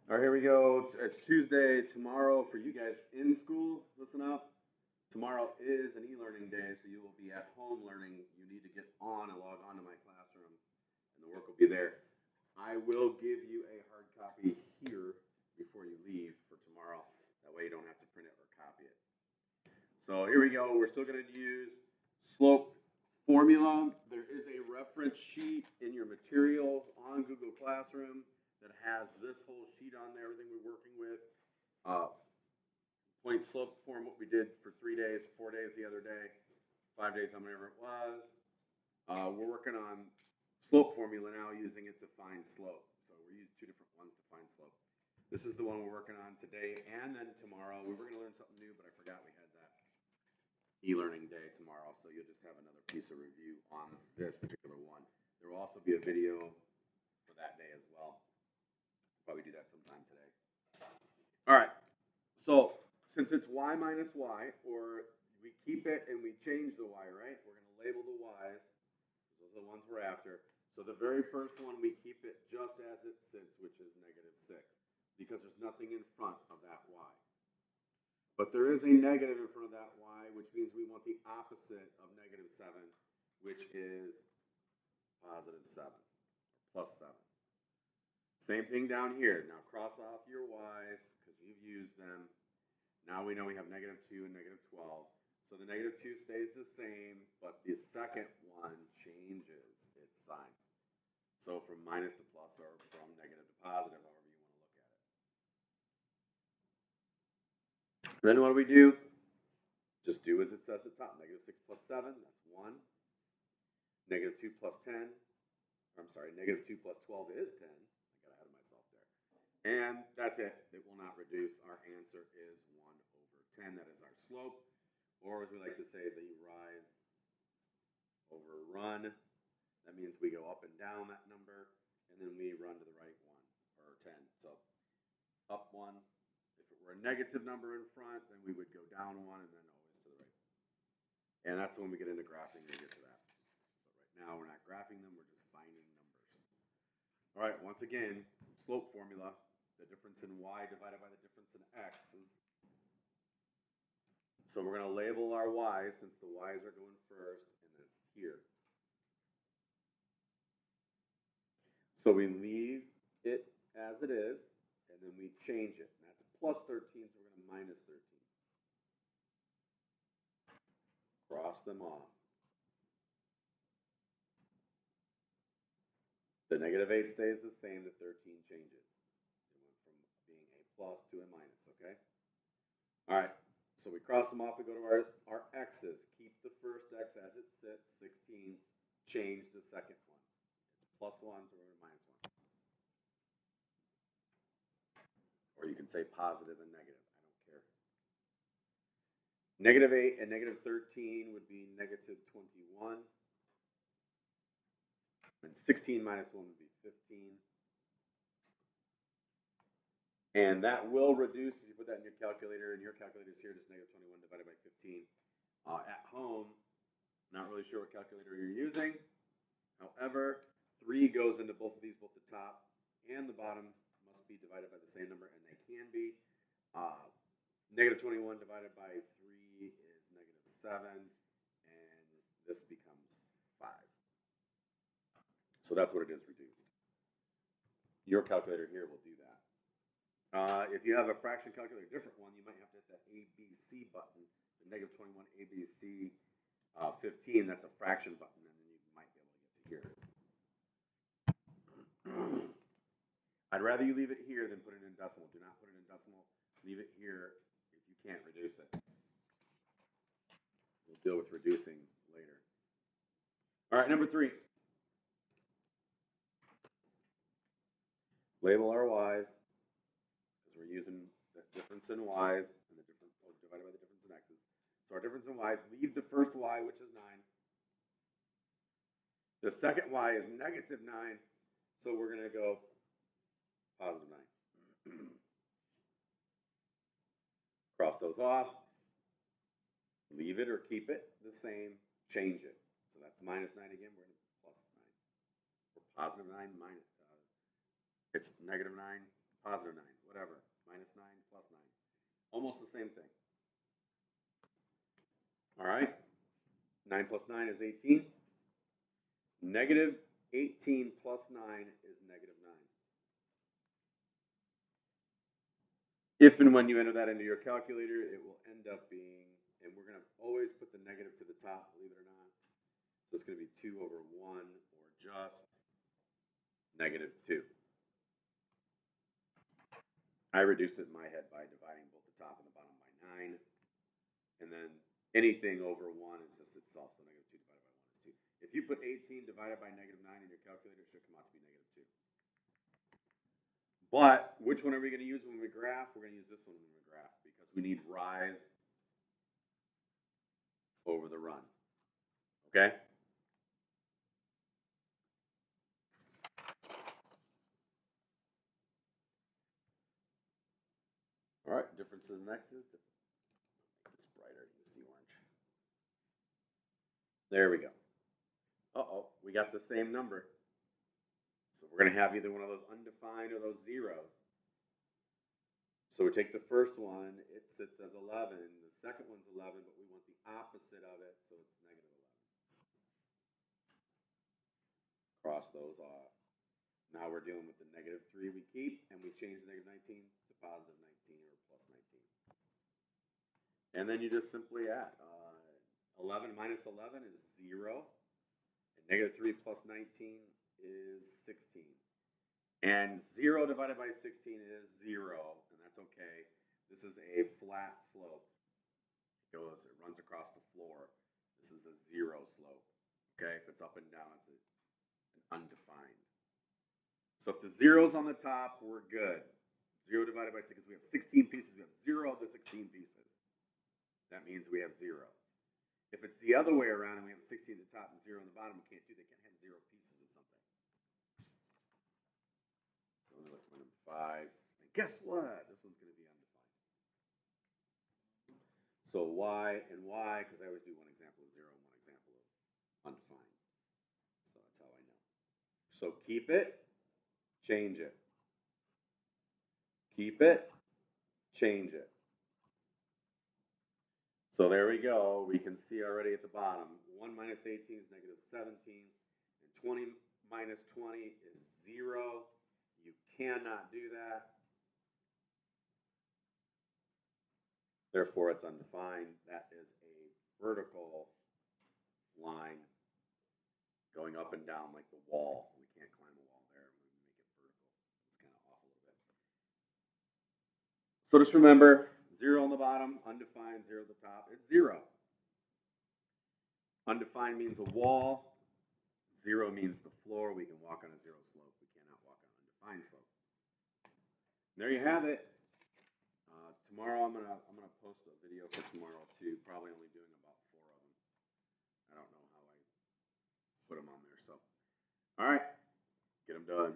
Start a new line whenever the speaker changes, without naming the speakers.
All right, here we go. It's Tuesday. Tomorrow, for you guys in school, listen up. Tomorrow is an e-learning day, so you will be at home learning. You need to get on and log on to my classroom, and the work will be there. I will give you a hard copy here before you leave for tomorrow. That way you don't have to print it or copy it. So here we go. We're still going to use slope formula. There is a reference sheet in your materials on Google Classroom that has this whole sheet on there, everything we're working with. Uh, Point slope form, what we did for 3 days, 4 days the other day, 5 days, however it was. We're working on slope formula now, using it to find slope. So we're using two different ones to find slope. This is the one we're working on today and then tomorrow. We were going to learn something new, but I forgot we had that e-learning day tomorrow, so you'll just have another piece of review on this particular one. There will also be a video for that day as well. Probably do that sometime today. All right, so since it's y minus y, or we keep it and we change the y, right? We're going to label the y's. Those are the ones we're after. So the very first one, we keep it just as it sits, which is -6, because there's nothing in front of that y. But there is a negative in front of that y, which means we want the opposite of -7, which is +7, or +7. Same thing down here. Now cross off your y's because you've used them. Now we know we have -2 and -12. So the -2 stays the same, but the second one changes its sign. So from minus to plus, or from negative to positive, however you want to look at it. Then what do we do? Just do as it says at the top. -6 plus 7, that's 1. -2 plus 10, I'm sorry, -2 plus 12 is 10. I got ahead of myself there. And that's it. It will not reduce. Our answer is 1/10. That is our slope. Or as we like to say, the rise over run. That means we go up and down that number, and then we run to the right 1, or 10. So up 1. If it were a negative number in front, then we would go down 1 and then always to the right. And that's when we get into graphing and get to that. But right now we're not graphing them, we're just finding numbers. All right, once again, slope formula, the difference in y divided by the difference in x is. So we're going to label our y's, since the y's are going first, and then it's here. So we leave it as it is, and then we change it. And that's +13, so we're going to -13. Cross them off. The -8 stays the same, the 13 changes. It went from being a plus to a minus, okay? All right, so we cross them off, we go to our x's. Keep the first x as it sits, 16. Change the second one. It's +1, so we're going to -1. Or you can say positive and negative, I don't care. -8 and -13 would be -21. And 16 minus 1 would be 15. And that will reduce, if you put that in your calculator, and your calculator's here, just -21 divided by 15. At home, not really sure what calculator you're using. However, 3 goes into both of these, both the top and the bottom must be divided by the same number, and they can be. -21 divided by 3 is -7, and this becomes 5. So that's what it is reduced. Your calculator here will do that. If you have a fraction calculator, a different one, you might have to hit that ABC button, the -21 ABC 15, that's a fraction button, and then you might be able to get to here. I'd rather you leave it here than put it in decimal. Do not put it in decimal. Leave it here if you can't reduce it. We'll deal with reducing later. All right, number 3. Label our y's, because we're using the difference in y's and the difference divided by the difference in x's. So our difference in y's, leave the first y, which is 9. The second y is -9, so we're going to go +9. Cross those off. Leave it or keep it the same. Change it. So that's -9 again. We're going to +9. Or +9 minus. It's -9, positive 9, whatever. Minus 9, plus 9. Almost the same thing. All right. 9 plus 9 is 18. Negative 18 plus 9 is negative 9. If and when you enter that into your calculator, it will end up being, and we're going to always put the negative to the top, believe it or not. So it's going to be 2 over 1, or just negative 2. I reduced it in my head by dividing both the top and the bottom by 9. And then anything over 1 is just itself, so negative 2 divided by 1 is 2. If you put 18 divided by negative 9 in your calculator, it should come out to be negative 2. But which one are we going to use when we graph? We're going to use this one when we graph because we need rise over the run. Okay? All right, differences and x's. Make this brighter, use the orange. There we go. Uh-oh, we got the same number. So we're going to have either one of those undefined or those zeros. So we take the first one, it sits as 11. The second one's 11, but we want the opposite of it, so it's negative 11. Cross those off. Now we're dealing with the negative 3 we keep, and we change the negative 19 to positive 19 or plus 19. And then you just simply add. 11 minus 11 is 0. And negative 3 plus 19 is 16. And 0 divided by 16 is 0, and that's okay. This is a flat slope. It runs across the floor. This is a 0 slope. Okay, if it's up and down, it's an undefined. So if the 0's on the top, we're good. 0 divided by 6, we have 16 pieces. We have 0 of the 16 pieces. That means we have 0. If it's the other way around and we have 16 at the top and 0 on the bottom, we can't do that. We can't have 0 pieces of something. So I'm going to look for number 5. And guess what? This one's going to be undefined. So y and y, because I always do one example of 0 and one example of undefined. So that's how I know. So keep it, change it. Keep it, change it. So there we go. We can see already at the bottom, 1 minus 18 is negative 17, and 20 minus 20 is 0. You cannot do that. Therefore, it's undefined. That is a vertical line going up and down like the wall. We can't climb a wall there. We make it vertical. It's kind of off a little bit. So just remember, 0 on the bottom, undefined, 0 at the top. It's 0. Undefined means a wall. 0 means the floor. We can walk on a 0 slope. We cannot walk on an undefined slope. There you have it. Tomorrow I'm gonna post a video for tomorrow too. Probably only doing about 4 of them. I don't know how I put them on there. So, all right, get them done.